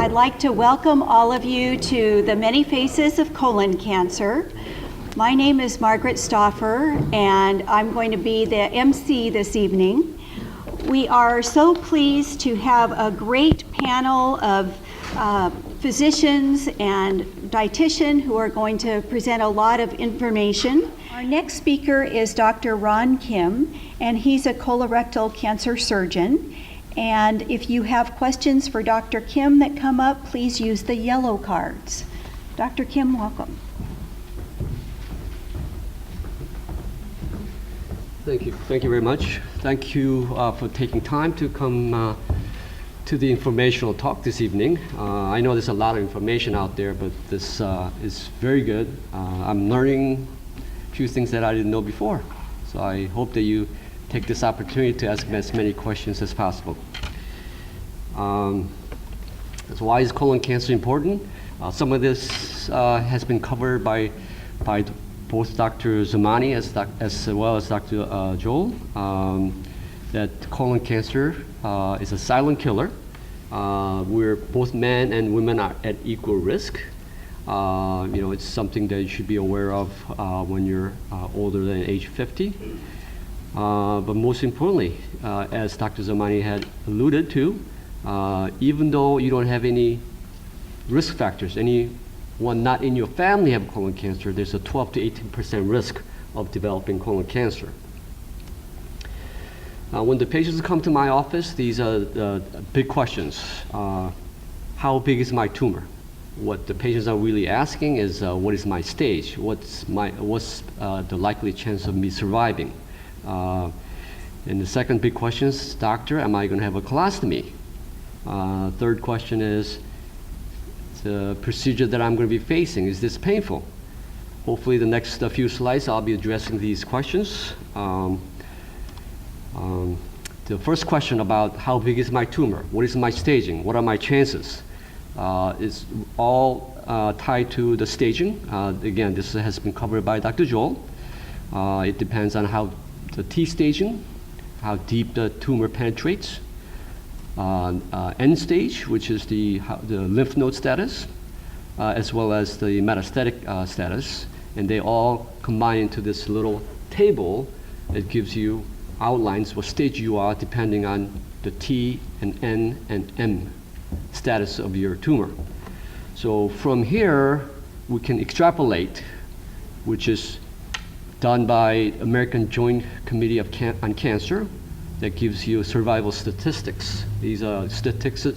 I'd like to welcome all of you to the Many Faces of Colon Cancer. My name is Margaret Stauffer, and I'm going to be the MC this evening. We are so pleased to have a great panel of physicians and dietitian who are going to present a lot of information. Our next speaker is Dr. Ron Kim, and he's a colorectal cancer surgeon. And if you have questions for Dr. Kim that come up, please use the yellow cards. Dr. Kim, welcome. Thank you. Thank you very much. Thank you for taking time to come to the informational talk this evening. I know there's a lot of information out there, but this is very good. I'm learning a few things that I didn't know before. So I hope that you take this opportunity to ask me as many questions as possible. So why is colon cancer important? Some of this has been covered by both Dr. Zamani as well as Dr. Joel, that colon cancer is a silent killer, where both men and women are at equal risk. It's something that you should be aware of when you're older than age 50. But most importantly, as Dr. Zamani had alluded to, even though you don't have any risk factors, anyone not in your family have colon cancer, there's a 12 to 18% risk of developing colon cancer. When the patients come to my office, these are the big questions. How big is my tumor? What the patients are really asking is, what is my stage? What's the likely chance of me surviving? And the second big question is, doctor, am I going to have a colostomy? Third question is, the procedure that I'm going to be facing, is this painful? Hopefully the next few slides I'll be addressing these questions. The first question about how big is my tumor? What is my staging? What are my chances? Is all tied to the staging. Again, this has been covered by Dr. Joel. It depends on how the T staging, how deep the tumor penetrates, end stage, which is the lymph node status, as well as the metastatic status, and they all combine into this little table that gives you outlines what stage you are depending on the T and N and M status of your tumor. So from here, we can extrapolate, which is done by American Joint Committee on Cancer, that gives you survival statistics. These are statistics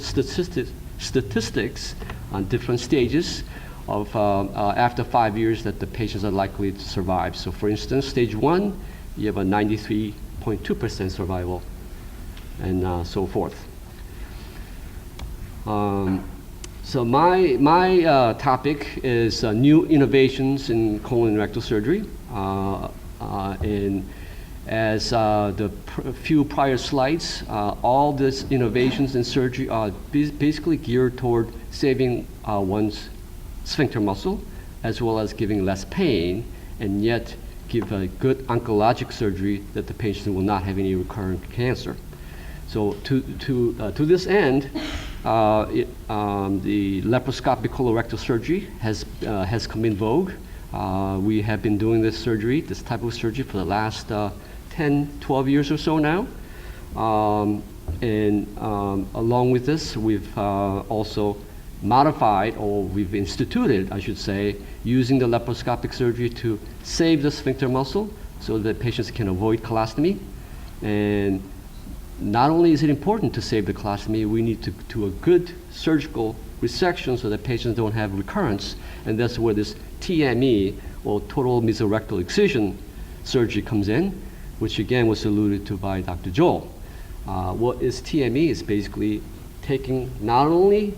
on different stages of after 5 years that the patients are likely to survive. So for instance, stage 1, you have a 93.2% survival, and so forth. So my topic is new innovations in colon and rectal surgery. And as the few prior slides, all these innovations in surgery are basically geared toward saving one's sphincter muscle, as well as giving less pain, and yet give a good oncologic surgery that the patient will not have any recurrent cancer. So to this end, the laparoscopic colorectal surgery has come in vogue. We have been doing this type of surgery for the last 10, 12 years or so now. And along with this, we've also modified, or we've instituted, I should say, using the laparoscopic surgery to save the sphincter muscle so that patients can avoid colostomy. And not only is it important to save the colostomy, we need to do a good surgical resection so that patients don't have recurrence, and that's where this TME, or total mesorectal excision surgery, comes in, which again was alluded to by Dr. Joel. What is TME? Is basically taking not only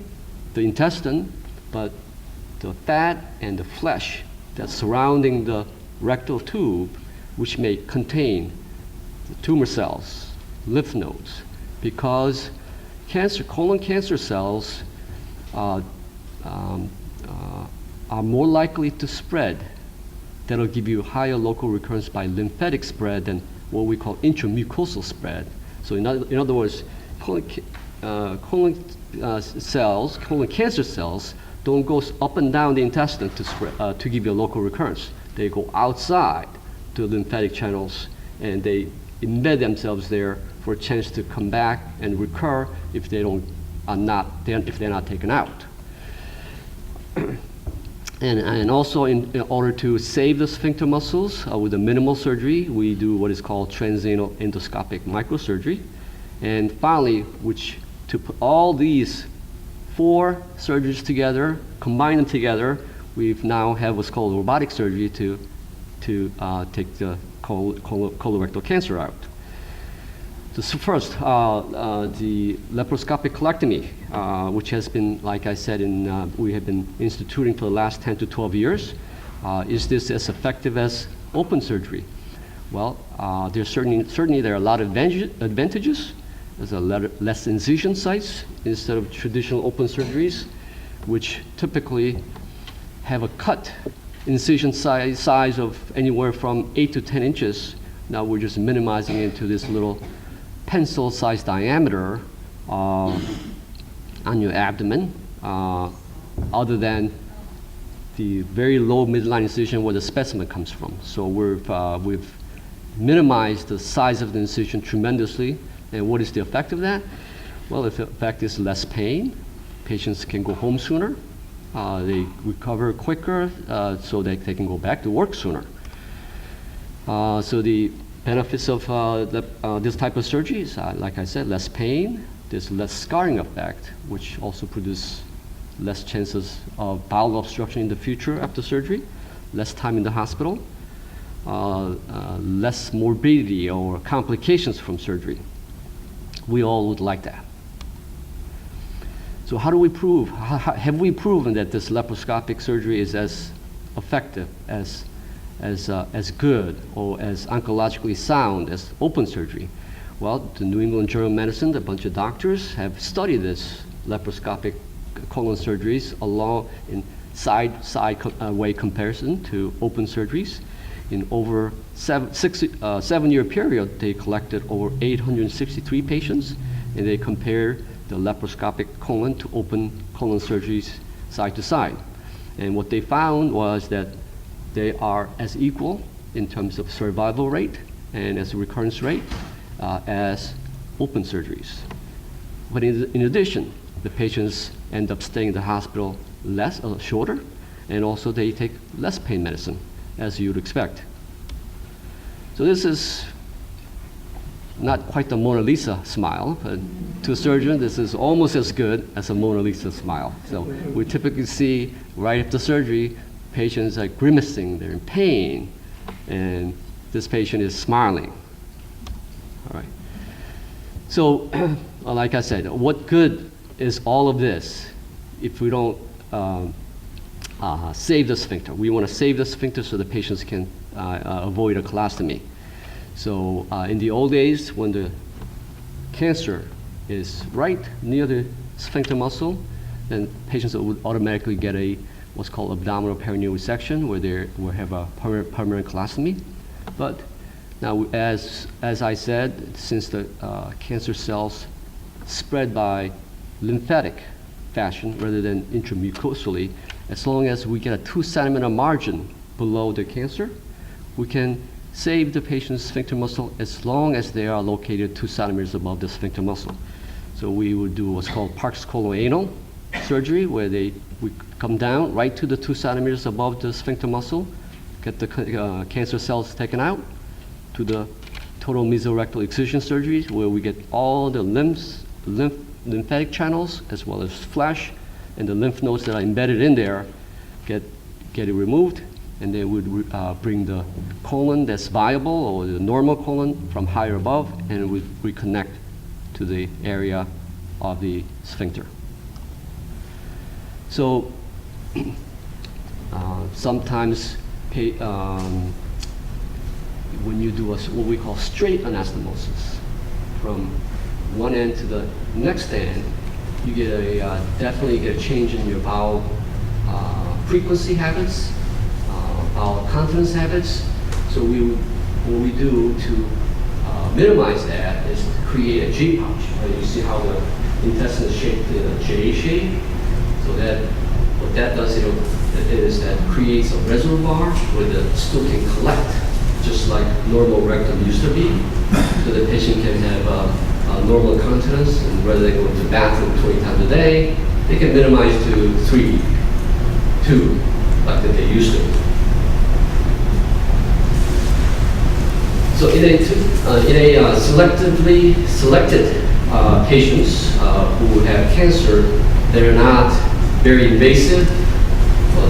the intestine, but the fat and the flesh that's surrounding the rectal tube, which may contain the tumor cells, lymph nodes, because colon cancer cells are more likely to spread. That'll give you higher local recurrence by lymphatic spread than what we call intramucosal spread. So in other words, colon cancer cells don't go up and down the intestine to spread, to give you a local recurrence. They go outside to lymphatic channels, and they embed themselves there for a chance to come back and recur if they're not taken out. And also, in order to save the sphincter muscles with a minimal surgery, we do what is called transanal endoscopic microsurgery. And finally, to put all these 4 surgeries together, combine them together, we now have what's called robotic surgery to take the colorectal cancer out. So first, the laparoscopic colectomy, which has been, like I said, we have been instituting for the last 10 to 12 years. Is this as effective as open surgery? Well, certainly there are a lot of advantages. There's a lot less incision sites instead of traditional open surgeries, which typically have a cut incision size of anywhere from 8 to 10 inches. Now we're just minimizing it to this little pencil-sized diameter on your abdomen, other than the very low midline incision where the specimen comes from. So we've minimized the size of the incision tremendously. And what is the effect of that? Well, the effect is less pain. Patients can go home sooner. They recover quicker, so that they can go back to work sooner. So the benefits of this type of surgery is, like I said, less pain. There's less scarring effect, which also produces less chances of bowel obstruction in the future after surgery, less time in the hospital, less morbidity or complications from surgery. We all would like that. So how do we prove, have we proven that this laparoscopic surgery is as effective, as good, or as oncologically sound as open surgery? Well, the New England Journal of Medicine, a bunch of doctors have studied this laparoscopic colon surgeries along in side-way comparison to open surgeries. In over 7-year period, they collected over 863 patients, and they compared the laparoscopic colon to open colon surgeries side to side. And what they found was that they are as equal in terms of survival rate and as recurrence rate as open surgeries. But in addition, the patients end up staying in the hospital shorter, and also they take less pain medicine, as you'd expect. So this is not quite the Mona Lisa smile, but to a surgeon, this is almost as good as a Mona Lisa smile. So we typically see right after surgery, patients are grimacing, they're in pain, and this patient is smiling. All right. So, like I said, what good is all of this if we don't save the sphincter? We want to save the sphincter so the patients can avoid a colostomy. So in the old days, when the cancer is right near the sphincter muscle, then patients would automatically get what's called abdominal perineal resection, where they will have a permanent colostomy. But now, as I said, since the cancer cells spread by lymphatic fashion rather than intramucosally, as long as we get a 2-centimeter margin below the cancer, we can save the patient's sphincter muscle as long as they are located 2 centimeters above the sphincter muscle. So we would do what's called Park's Coloanal surgery, where we come down right to the 2 centimeters above the sphincter muscle, get the cancer cells taken out, to the total mesorectal excision surgery, where we get all the lymphatic channels as well as flesh, and the lymph nodes that are embedded in there get it removed, and they would bring the colon that's viable, or the normal colon, from higher above, and it would reconnect to the area of the sphincter. So sometimes when you do what we call straight anastomosis, from one end to the next end, you get definitely get a change in your bowel frequency habits, bowel continence habits. So what we do to minimize that is to create a G pouch. Right? You see how the intestine is shaped in a J shape. So that what that does is that creates a reservoir where the stool can collect, just like normal rectum used to be. So the patient can have normal continence, and rather than go to the bathroom 20 times a day, they can minimize to 2, like that they used to. So in a selectively selected patients who have cancer, they're not very invasive,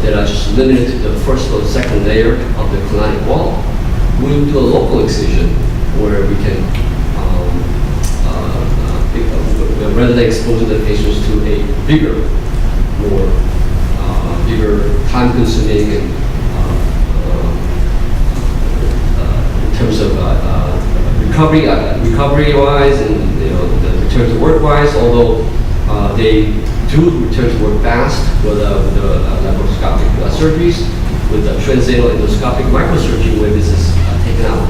that are just limited to the first or second layer of the colonic wall. We'll do a local excision where we can, rather than exposing the patients to a bigger, more bigger, time-consuming, and in terms of recovery-wise and the return to work-wise, although they do return to work fast with the laparoscopic surgeries, with the transanal endoscopic microsurgery, where this is taken out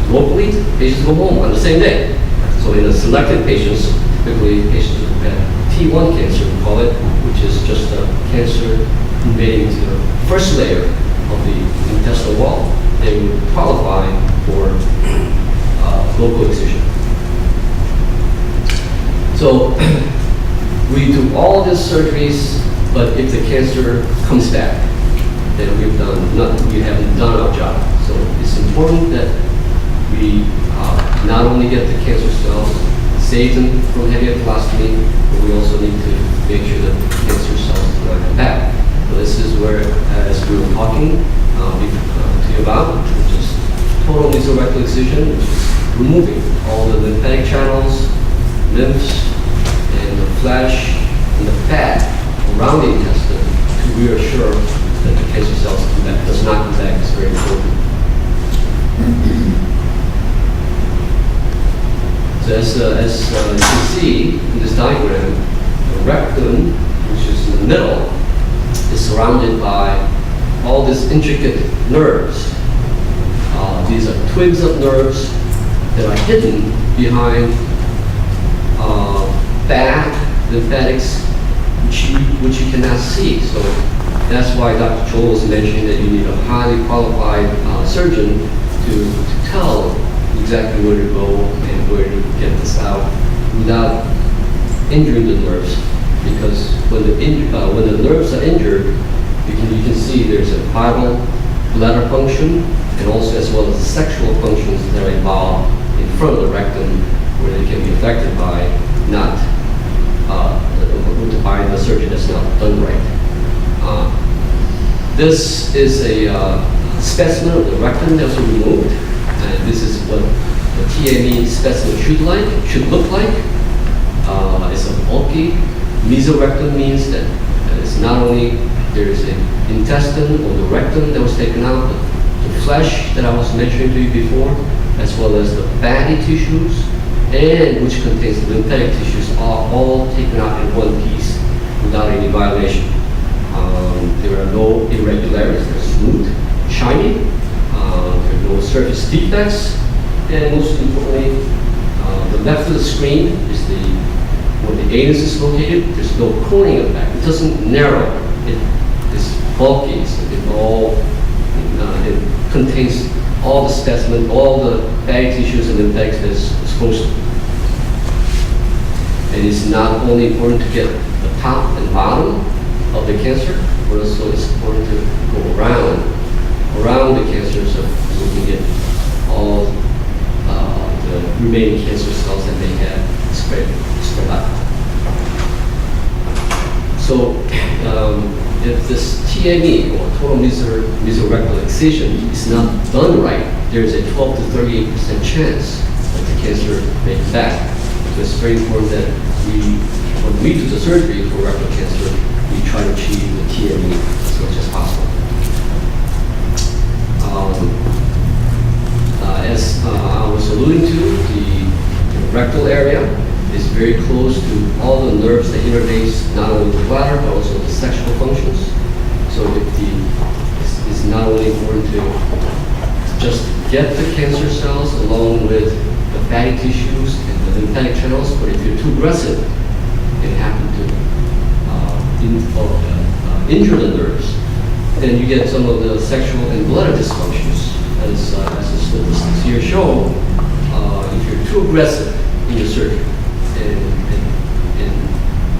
locally, patients go home on the same day. So in the selected patients, typically patients who have T1 cancer, we call it, which is just a cancer invading to the first layer of the intestinal wall, they would qualify for local excision. So we do all these surgeries, but if the cancer comes back, then we haven't done our job. So it's important that we not only get the cancer cells, save them from having a colostomy, but we also need to make sure that the cancer cells do not come back. So this is where, as we were talking to you about, which is total mesorectal excision, which is removing all the lymphatic channels, lymphs, and the flesh and the fat around the intestine to reassure that the cancer cells does not come back. Is very important. So as you can see in this diagram, the rectum, which is in the middle, is surrounded by all these intricate nerves. These are twigs of nerves that are hidden behind fat, lymphatics, which you cannot see. So that's why Dr. Joel was mentioning that you need a highly qualified surgeon to tell exactly where to go and where to get this out without injuring the nerves. Because when the nerves are injured, you can see there's a vital bladder function, and also as well as the sexual functions that are involved in front of the rectum, where they can be affected by by the surgery that's not done right. This is a specimen of the rectum that was removed, and this is what the TME specimen should look like. It's a bulky. Mesorectum means that it's not only there is an intestine or the rectum that was taken out, but the flesh that I was mentioning to you before, as well as the fatty tissues, and which contains the lymphatic tissues, are all taken out in one piece without any violation. There are no irregularities. They're smooth, shiny. There are no surface defects, and most importantly, the left of the screen is where the anus is located. There's no coning effect. It doesn't narrow. It's bulky. So it contains all the specimen, all the fatty tissues and lymphatics that it's supposed to. And it's not only important to get the top and bottom of the cancer, but also it's important to go around the cancer so we can get all the remaining cancer cells that they have spread out. So if this TME, or total mesorectal excision, is not done right, there's a 12 to 38% chance that the cancer may come back. So it's very important that when we do the surgery for rectal cancer, we try to achieve the TME as much as possible. As I was alluding to, the rectal area is very close to all the nerves that innervates not only the bladder but also the sexual functions. So it's not only important to just get the cancer cells along with the fatty tissues and the lymphatic channels, but if you're too aggressive and happen to injure the nerves, then you get some of the sexual and bladder dysfunctions. As the statistics here show, if you're too aggressive in your surgery and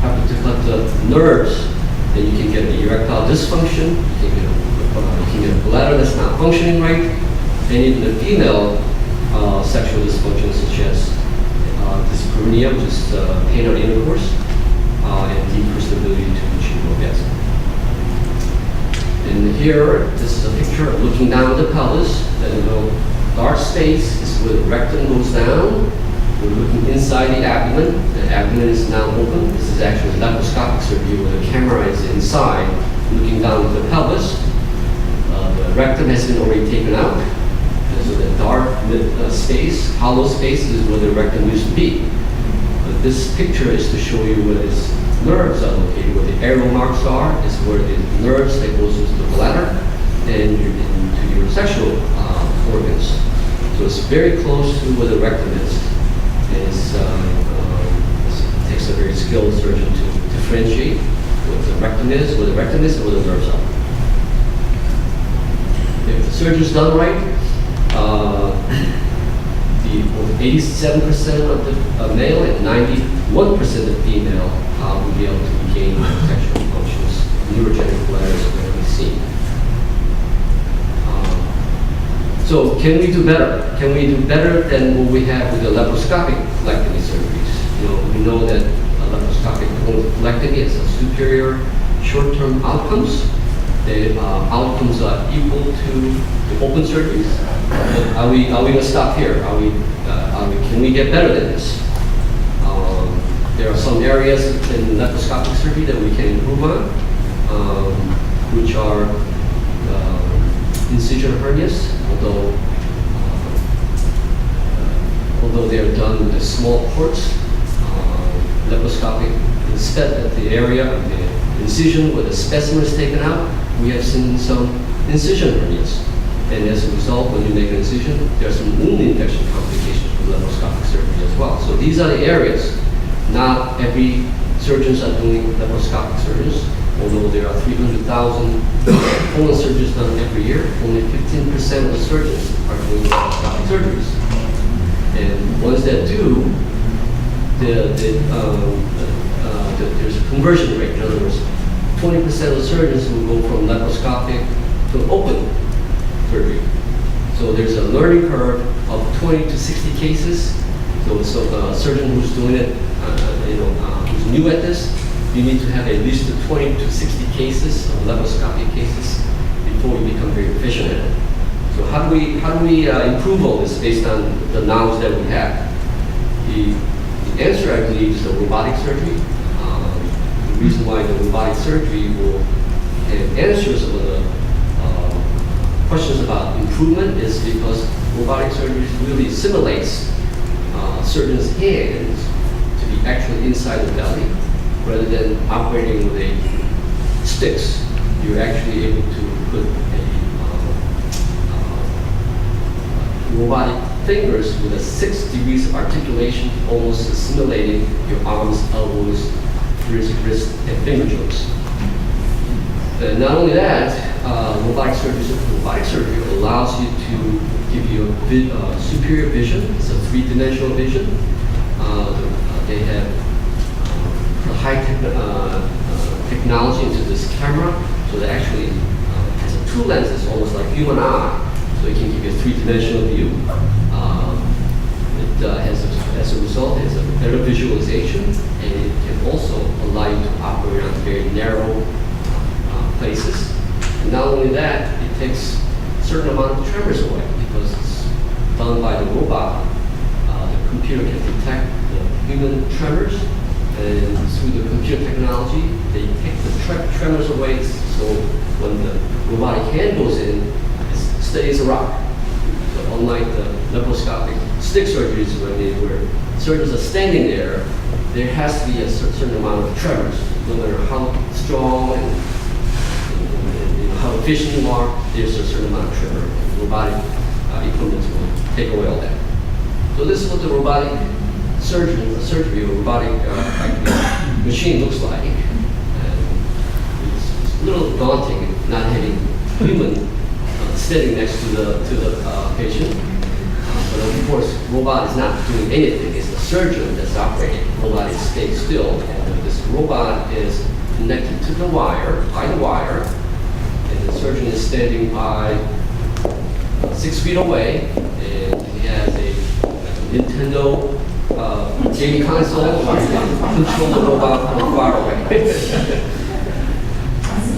happen to cut the nerves, then you can get an erectile dysfunction, you can get a bladder that's not functioning right, and even the female sexual dysfunctions such as dyspareunia, which is pain on intercourse, and decreased ability to achieve orgasm. And here, this is a picture of looking down the pelvis. The little dark space is where the rectum goes down. We're looking inside the abdomen. The abdomen is now open. This is actually laparoscopic surgery where the camera is inside, looking down the pelvis. The rectum has been already taken out. And so the dark space, hollow space, is where the rectum used to be. But this picture is to show you where its nerves are located. Where the arrow marks are is where the nerves that goes into the bladder and into your sexual organs. So it's very close to where the rectum is. And it takes a very skilled surgeon to differentiate what the rectum is, where the rectum is, and where the nerves are. If the surgeon's done right, 87% of the male and 91% of female will be able to regain sexual functions, neurogenic bladders are we see. So can we do better? Can we do better than what we have with the laparoscopic colectomy surgeries? We know that laparoscopic colectomy has a superior short-term outcomes. The outcomes are equal to the open surgeries. Are we going to stop here? Can we get better than this? There are some areas in laparoscopic surgery that we can improve on, which are incision hernias, although they are done with the small ports. Laparoscopic, instead at the area of the incision where the specimen is taken out, we have seen some incision hernias. And as a result, when you make an incision, there are some wound infection complications with laparoscopic surgery as well. So these are the areas. Not every surgeons are doing laparoscopic surgeries, although there are 300,000 colon surgeries done every year. Only 15% of the surgeons are doing laparoscopic surgeries. And ones that do, there's a conversion rate. In other words, 20% of the surgeons will go from laparoscopic to open surgery. So there's a learning curve of 20 to 60 cases. So a surgeon who's doing it, who's new at this, you need to have at least 20 to 60 cases of laparoscopic cases before you become very efficient at it. So how do we improve all this based on the knowledge that we have? The answer, I believe, is the robotic surgery. The reason why the robotic surgery will answer some of the questions about improvement is because robotic surgery really simulates surgeon's hands to be actually inside the belly rather than operating with sticks. You're actually able to put robotic fingers with a 6 degrees of articulation, almost simulating your arms, elbows, wrist, and finger joints. And not only that, robotic surgery allows you to give you a superior vision. It's a 3-dimensional vision. They have high technology into this camera, so they actually has 2 lenses, almost like human eye, so it can give you a 3-dimensional view. As a result, it has a better visualization, and it can also allow you to operate on very narrow places. And not only that, it takes a certain amount of tremors away because it's done by the robot. The computer can detect the human tremors, and through the computer technology, they take the tremors away. So when the robotic hand goes in, it steady as a rock. So unlike the laparoscopic stick surgeries, where surgeons are standing there has to be a certain amount of tremors, no matter how strong and how efficient you are. There's a certain amount of tremor. Robotic equipment will take away all that. So this is what the robotic surgery or robotic machine looks like. And it's a little daunting not having human sitting next to the patient. But of course, robot is not doing anything. It's the surgeon that's operating. Robot is staying still, and this robot is connected to the wire, by the wire, and the surgeon is standing by 6 feet away, and he has a Nintendo gaming console where he can control the robot from far away.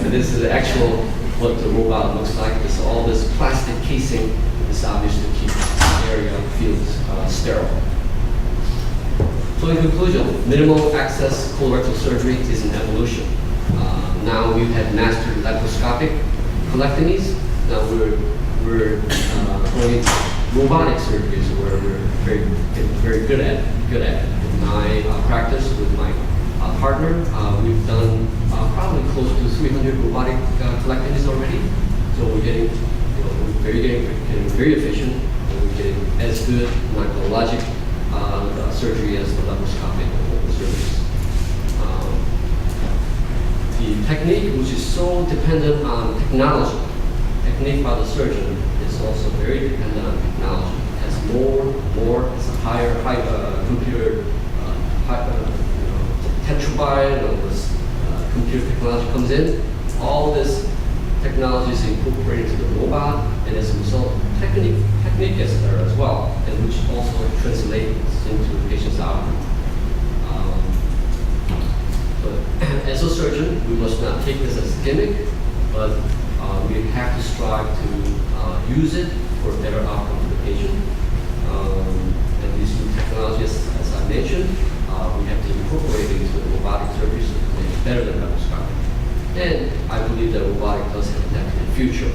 And this is the actual what the robot looks like. It's all this plastic casing is obviously to keep the area feels sterile. So in conclusion, minimal access colorectal surgery is an evolution. Now we've had mastered laparoscopic colectomies. Now we're going into robotic surgeries where we're very good at it. In my practice with my partner, we've done probably close to 300 robotic colectomies already. So we're getting, getting very efficient, and we're getting as good micrologic surgery as the laparoscopic surgeries. The technique, which is so dependent on technology, technique by the surgeon is also very dependent on technology. It has it's a higher computer, tetrabyte, and this computer technology comes in. All this technology is incorporated to the robot, and as a result, technique gets better as well, and which also translates into the patient's outcome. But as a surgeon, we must not take this as a gimmick, but we have to strive to use it for a better outcome for the patient. And these new technologies, as I mentioned, we have to incorporate into the robotic surgery so to make it better than laparoscopic. And I believe that robotic does have a definite future.